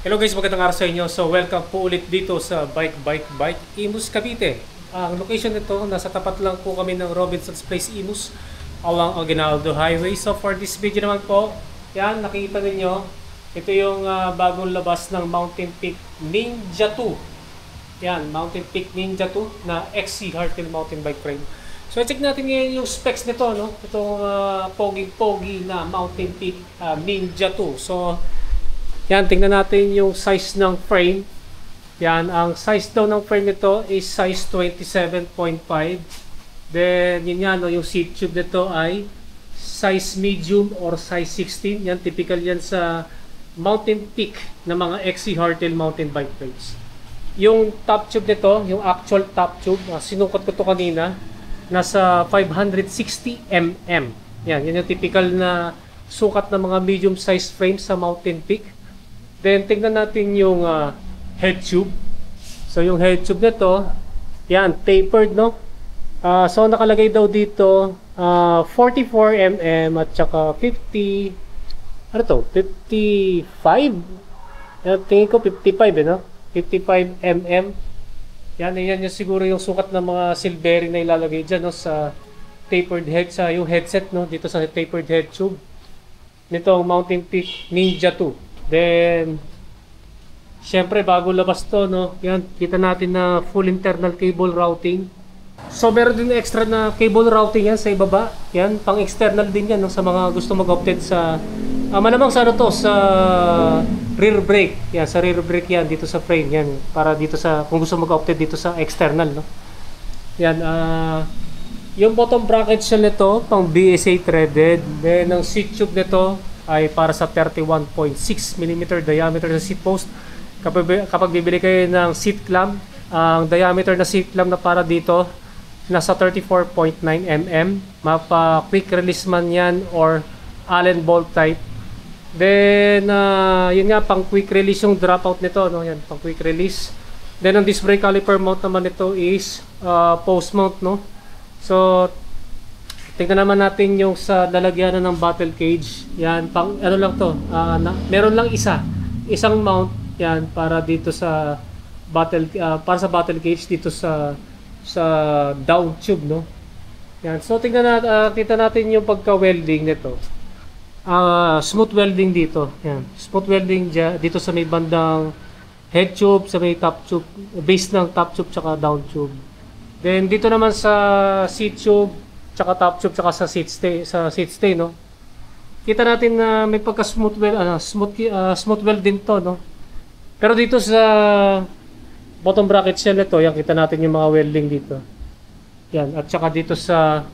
Hello guys, magandang araw sa inyo. So welcome po ulit dito sa Bike Imus Cavite. Ang location nito, nasa tapat lang po kami ng Robinson's Place Imus along Aguinaldo Highway. So for this video naman po, yan, nakikita ninyo, ito yung bagong labas ng Mountain Peak Ninja 2. Yan, Mountain Peak Ninja 2 na XC Hardtail mountain bike frame. So check natin ngayon yung specs nito, no? Itong pogi-pogi na Mountain Peak Ninja 2. So yan, tingnan natin yung size ng frame. Yan, ang size daw ng frame nito is size 27.5. Then, yun yan, no, yung seat tube nito ay size medium or size 16. Yan, typical yan sa Mountain Peak na mga XC hardtail mountain bike frames. Yung top tube nito, yung actual top tube, sinukat ko to kanina, nasa 560 mm. Yan, yan yung typical na sukat ng mga medium size frames sa Mountain Peak. Then, tingnan natin yung head tube. So, yung head tube nito, yan, tapered, no? So, nakalagay daw dito 44 mm at saka 50, ano to? 55? Yan, tingin ko 55, no? 55 mm. Yan yung siguro yung sukat ng mga silvery na ilalagay dyan, no? Sa tapered head, sa yung headset, no? Dito sa tapered head tube. Nitong Mountain Peak Ninja 2. Then, syempre bago labas to, no? Yan, kita natin na full internal cable routing. So, meron din extra na cable routing yan sa ibaba. Yan, pang external din yan, no? Sa mga gusto mag-opted sa malamang sa ano to, sa rear brake. Yan, sa rear brake yan, dito sa frame. Yan, para dito sa, kung gusto mag-opted dito sa external, no? Yan, yung bottom bracket shell nito, pang BSA threaded. Then, ang seat tube nito ay para sa 31.6 mm diameter na seat post. Kapag bibili kayo ng seat clamp, ang diameter na seat clamp na para dito nasa 34.9 mm. Mapa quick release man yan or Allen bolt type. Then yun nga, pang quick release yung dropout nito, no? Yan, pang quick release. Then ang disc brake caliper mount naman nito is post mount, no? So tingnan naman natin yung sa lalagyanan ng battle cage. Yan, pang ano lang to, meron lang isang mount yan para dito sa battle para sa battle cage dito sa down tube, no. Yan. So tingnan natin, kita natin yung pagka-welding nito. Smooth welding dito. Yan. Smooth welding dito sa may bandang head tube, sa may top tube, base ng top tube tsaka down tube. Then dito naman sa seat tube tsaka top tube tsaka sa seat stay, no. Kita natin na may pagka smooth weld din to, no. Pero dito sa bottom bracket shell nito, yan, kita natin yung mga welding dito. Yan, at saka dito sa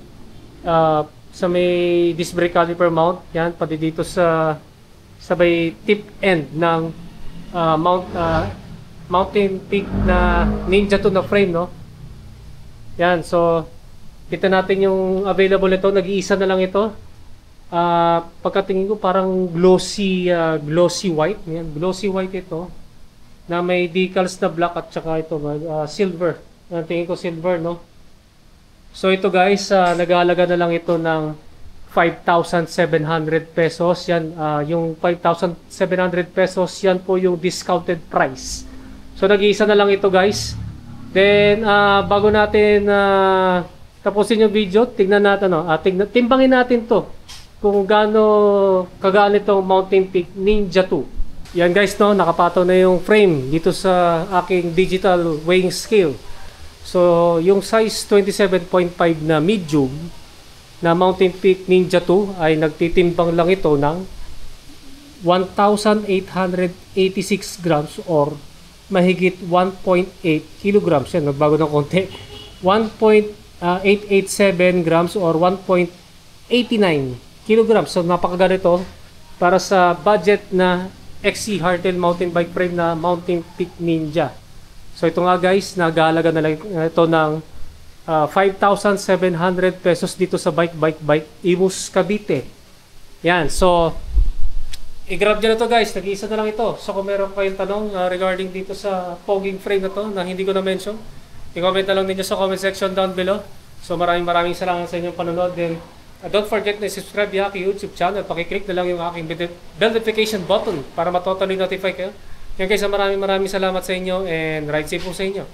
may disc brake caliper mount, yan, pati dito sa may tip end ng Mountain Peak na Ninja 2 na frame, no. Yan, so kita natin yung available nito, nag-iisa na lang ito. Pagkatingin ko parang glossy white. Yan, glossy white ito na may decals na black at saka ito silver. Tingin ko silver, no. So ito guys, nag-aalaga na lang ito ng 5,700 pesos. Yan, yung 5,700 pesos, yan po yung discounted price. So nag-iisa na lang ito guys. Then bago natin tapusin yung video, tignan natin, no? Timbangin natin to kung gaano kagaan itong Mountain Peak Ninja 2. Yan guys, no, nakapataw na yung frame dito sa aking digital weighing scale. So yung size 27.5 na medium na Mountain Peak Ninja 2 ay nagtitimbang lang ito ng 1,886 grams or mahigit 1.8 kilograms. Yan, nagbago ng konti. 887 grams or 1.89 kilograms. So napakaganito para sa budget na XC hardtail mountain bike frame na Mountain Peak Ninja. So ito nga guys, nag-aalaga na lang ito ng 5,700 pesos dito sa Bike Imus Cavite. Yan, so i-grab nyo na to guys, nag-iisa na lang ito. So kung meron kayong tanong regarding dito sa poging frame na to na hindi ko na-mention, i-comment na lang ninyo sa comment section down below. So maraming salamat sa inyong panonood. Then don't forget na subscribe yung aking YouTube channel. Pakiclick na lang yung aking bell notification button para matotally notify kayo Yan guys, maraming salamat sa inyo and ride safe po sa inyo.